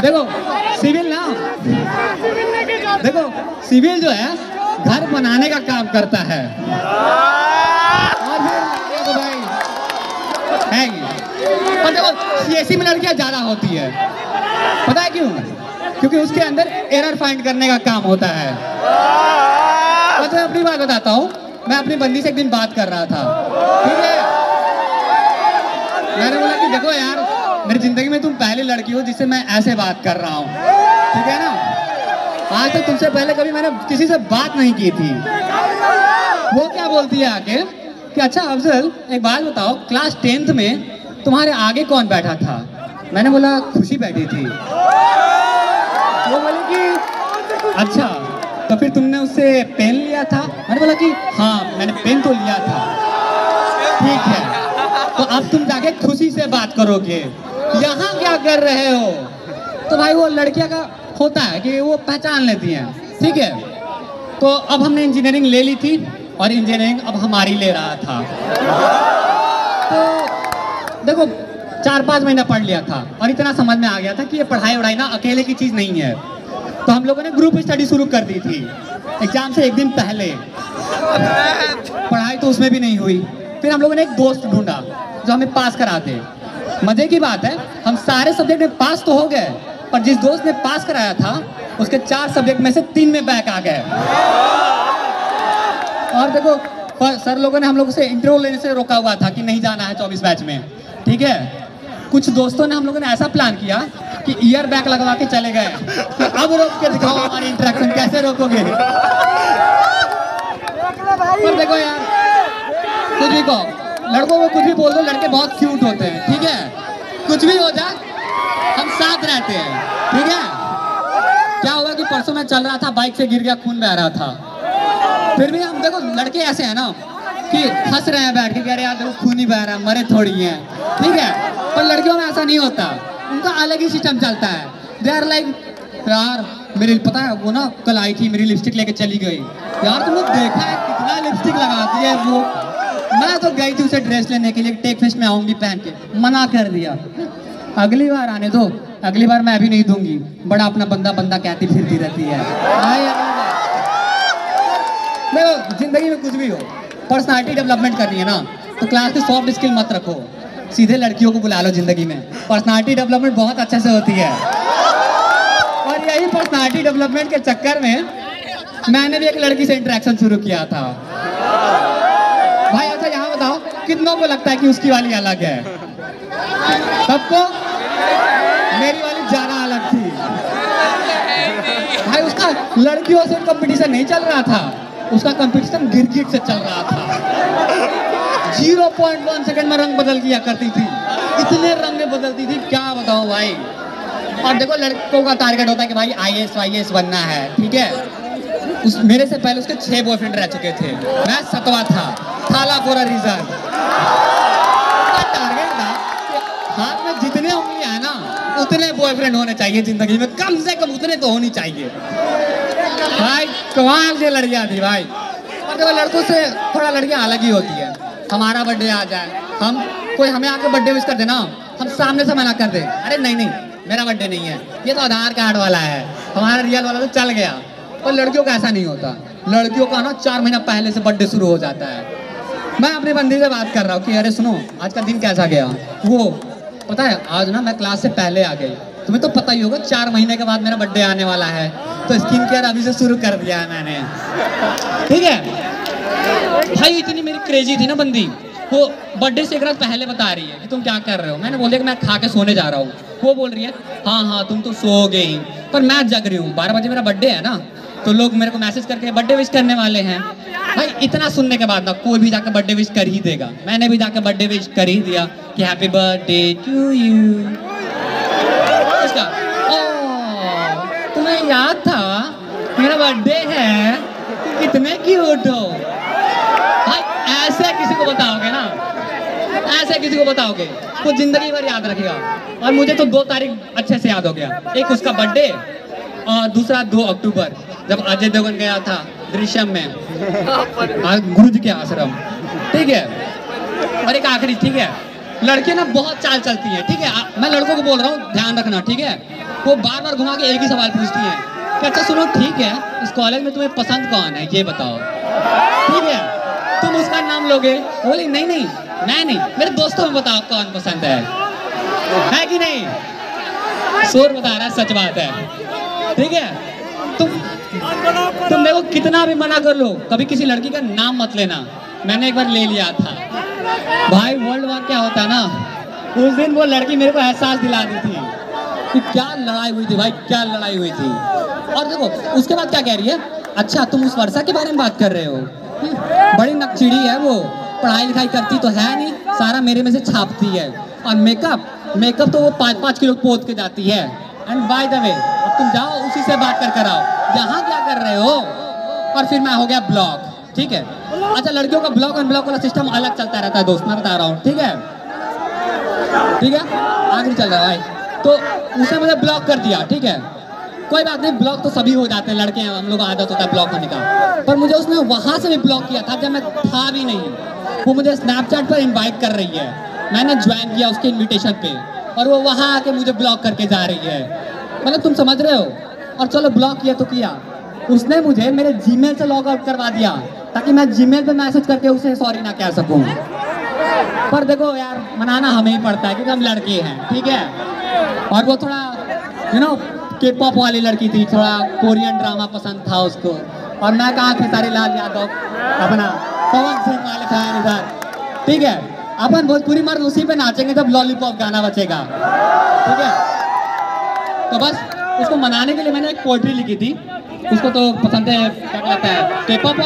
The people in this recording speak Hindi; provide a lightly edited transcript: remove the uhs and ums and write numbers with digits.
देखो सिविल ना, देखो सिविल जो है घर बनाने का काम करता है और फिर तो भाई है ही। और देखो सीएससी में लड़कियां ज्यादा होती है, पता है क्यों? क्योंकि उसके अंदर एरर फाइंड करने का काम होता है। और तो मैं अपनी बात बताता हूँ, मैं अपनी बंदी से एक दिन बात कर रहा था, ठीक है? मैंने बोला कि देखो यार, मेरी जिंदगी में तुम पहली लड़की हो जिससे मैं ऐसे बात कर रहा हूँ, ठीक है ना? आज तक तुमसे पहले कभी मैंने किसी से बात नहीं की थी। वो क्या बोलती है आके कि अच्छा अफजल एक बात बताओ, क्लास 10th में तुम्हारे आगे कौन बैठा था? मैंने बोला खुशी बैठी थी। वो बोली कि अच्छा तो फिर तुमने उससे पेन लिया था? मैंने बोला कि हाँ मैंने पेन तो लिया था। ठीक है, तो अब तुम जाके खुशी से बात करोगे, यहाँ क्या कर रहे हो? तो भाई वो लड़कियां का होता है कि वो पहचान लेती हैं, ठीक है? तो अब हमने इंजीनियरिंग ले ली थी और इंजीनियरिंग अब हमारी ले रहा था। तो देखो 4-5 महीना पढ़ लिया था और इतना समझ में आ गया था कि ये पढ़ाई वढ़ाई ना अकेले की चीज़ नहीं है। तो हम लोगों ने ग्रुप स्टडी शुरू कर दी थी एग्जाम से एक दिन पहले। पढ़ाई तो उसमें भी नहीं हुई। फिर हम लोगों ने एक दोस्त ढूंढा जो हमें पास करा दे। मजे की बात है, हम सारे सब्जेक्ट में पास तो हो गए, पर जिस दोस्त ने पास कराया था उसके 4 सब्जेक्ट में से 3 में बैक आ गए। और देखो सर लोगों ने हम लोगों से इंटरव्यू लेने से रोका हुआ था कि नहीं जाना है 24 बैच में, ठीक है? कुछ दोस्तों ने हम लोगों ने ऐसा प्लान किया कि ईयर बैक लगवा के चले गए कि अब रोक के दिखाओ हमारी इंटरेक्शन, कैसे रोकोगे? पर देखो यार, कुछ भी कहो, लड़कों को कुछ भी बोल दो, लड़के बहुत क्यूट होते हैं, ठीक है? कुछ भी हो जाए हम साथ रहते हैं, ठीक है? क्या हुआ कि परसों मैं चल रहा था, बाइक से गिर गया, खून बह रहा था। फिर भी हम देखो लड़के ऐसे हैं ना कि हंस रहे हैं बैठ के, कह रहे यार देखो खून ही बह रहा है, मरे थोड़ी हैं, ठीक है? पर लड़कियों में ऐसा नहीं होता, उनका अलग ही सिस्टम चलता है। दे आर लाइक यार मेरी पता है वो ना कल आई थी, मेरी लिपस्टिक लेके चली गई। यार तुमने देखा है कितना लिपस्टिक लगाती है वो? मैं तो गई थी उसे ड्रेस लेने के लिए, टेक फेस्ट में आऊंगी पहन के, मना कर दिया। अगली बार आने दो, अगली बार मैं भी नहीं दूंगी। बड़ा अपना बंदा बंदा कहती फिरती रहती है। देखो जिंदगी में कुछ भी हो, पर्सनालिटी डेवलपमेंट करनी है ना तो क्लास की सॉफ्ट स्किल मत रखो, सीधे लड़कियों को बुला लो जिंदगी में। पर्सनालिटी डेवलपमेंट बहुत अच्छे से होती है। और यही पर्सनालिटी डेवलपमेंट के चक्कर में मैंने भी एक लड़की से इंटरेक्शन शुरू किया था। भाई अच्छा यहाँ बताओ कितनों को लगता है कि उसकी वाली अलग है? सबको? मेरी वाली ज्यादा अलग थी भाई। उसका लड़कियों से कंपटीशन नहीं चल रहा था, उसका कंपटीशन गिरगिट से चल रहा था। 0.1 सेकंड में रंग बदल किया करती थी, इतने रंग बदलती थी क्या बताओ भाई। और देखो लड़कों का टारगेट होता है कि भाई IAS बनना है, ठीक है? मेरे से पहले उसके 6 बॉयफ्रेंड रह चुके थे, मैं 7वां था, थाला फॉर अ रीजन। टारगेट था कि हाथ में जितने उंगलियां है ना उतने बॉयफ्रेंड होने चाहिए जिंदगी में, कम से कम उतने तो होनी चाहिए भाई। कमाल से लड़कियां थी भाई। और देखो लड़कों से थोड़ा लड़कियां अलग ही होती है। हमारा बर्थडे आ जाए, हम कोई हमें आके बर्थडे विश कर देना, हम सामने से मना कर दे, अरे नहीं नहीं मेरा बर्थडे नहीं है, ये तो आधार कार्ड वाला है, हमारा रियल वाला तो चल गया। पर लड़कियों का ऐसा नहीं होता, लड़कियों का ना 4 महीना पहले से बर्थडे शुरू हो जाता है। मैं अपनी बंदी से बात कर रहा हूँ कि अरे सुनो आज का दिन कैसा गया? वो पता है आज ना मैं क्लास से पहले आ गई, तुम्हें तो पता ही होगा 4 महीने के बाद मेरा बर्थडे आने वाला है, तो स्किन केयर अभी से शुरू कर दिया है मैंने, ठीक है? भाई इतनी मेरी क्रेजी थी ना बंदी, वो बर्थडे से एक रात पहले बता रही है कि तुम क्या कर रहे हो। मैंने बोल दिया कि मैं खा के सोने जा रहा हूँ। वो बोल रही है हाँ हाँ तुम तो सो गई, पर मैं जग रही हूँ, 12 बजे मेरा बर्थडे है ना, तो लोग मेरे को मैसेज करके बर्थडे विश करने वाले हैं। भाई इतना सुनने के बाद ना कोई भी जाकर बर्थडे विश कर ही देगा। मैंने भी जाकर बर्थडे विश कर ही दिया कि हैप्पी बर्थडे टू यू। उसका तुम्हें याद था मेरा बर्थडे है, तुम कितने क्यूट हो। भाई ऐसे किसी को बताओगे ना, ऐसे किसी को बताओगे वो जिंदगी भर याद रखेगा। और मुझे तो 2 तारीख अच्छे से याद हो गया, एक उसका बर्थडे और दूसरा 2 अक्टूबर जब अजय देवगन गया था दृश्यम में गुरुजी के आश्रम, ठीक है? और एक आखिरी, ठीक है? लड़कियां ना बहुत चाल चलती हैं, ठीक है? मैं लड़कों को बोल रहा हूँ ध्यान रखना, ठीक है? वो बार बार घुमा के एक ही सवाल पूछती है कि अच्छा सुनो ठीक है, इस कॉलेज में तुम्हें पसंद कौन है ये बताओ, ठीक है तुम उसका नाम लोगे, बोली नहीं नहीं मैं नहीं, मेरे दोस्तों में बताओ कौन पसंद है कि नहीं? शोर बता रहा है, सच बात है, ठीक है। तुम मेरे को कितना भी मना कर लो, कभी किसी लड़की का नाम मत लेना। मैंने एक बार ले लिया था भाई, वर्ल्ड वार क्या होता है ना, उस दिन वो लड़की मेरे को एहसास दिला दी थी कि क्या लड़ाई हुई थी भाई, क्या लड़ाई हुई थी। और देखो उसके बाद क्या कह रही है, अच्छा तुम उस वर्षा के बारे में बात कर रहे हो, बड़ी नकचिड़ी है वो, पढ़ाई लिखाई करती तो है नहीं, सारा मेरे में से छापती है, और मेकअप तो वो 5-5 किलो पोत के जाती है। एंड बाय द वे अब तुम जाओ उसी से बात कर आओ, यहाँ क्या कर रहे हो? और फिर मैं हो गया ब्लॉक, ठीक है। अच्छा लड़कियों का ब्लॉक अनब्लॉक वाला सिस्टम अलग चलता रहता है दोस्त, मैं बता रहा हूँ, ठीक है आगे चल रहा है भाई। तो उसने मुझे ब्लॉक कर दिया, ठीक है कोई बात नहीं, ब्लॉक तो सभी हो जाते हैं, लड़के हैं हम लोग को आदत होता है ब्लॉक होने का, पर मुझे उसने वहाँ से भी ब्लॉक किया था जब मैं था भी नहीं। वो मुझे स्नैपचैट पर इनवाइट कर रही है, मैंने ज्वाइन किया उसके इनविटेशन पे, और वो वहाँ आके मुझे ब्लॉक करके जा रही है, मतलब तुम समझ रहे हो। और चलो ब्लॉक किया तो किया, उसने मुझे मेरे जीमेल से लॉग आउट करवा दिया ताकि मैं जीमेल पे मैसेज करके उसे सॉरी ना कह सकूं। पर देखो यार मनाना हमें ही पड़ता है क्योंकि हम लड़के हैं, ठीक है। और वो थोड़ा के पॉप वाली लड़की थी, थोड़ा कोरियन ड्रामा पसंद था उसको, और मैं कहाँ खेसारी लाल यादव अपना पवन सिंह वाले फैन इधर, ठीक है। अपन भोजपुरी मर्द उसी पे नाचेंगे जब लॉलीपॉप गाना बचेगा, ठीक है। तो बस उसको मनाने के लिए मैंने एक पोएट्री लिखी थी, उसको तो पसंद है, क्या कहता है के पॉप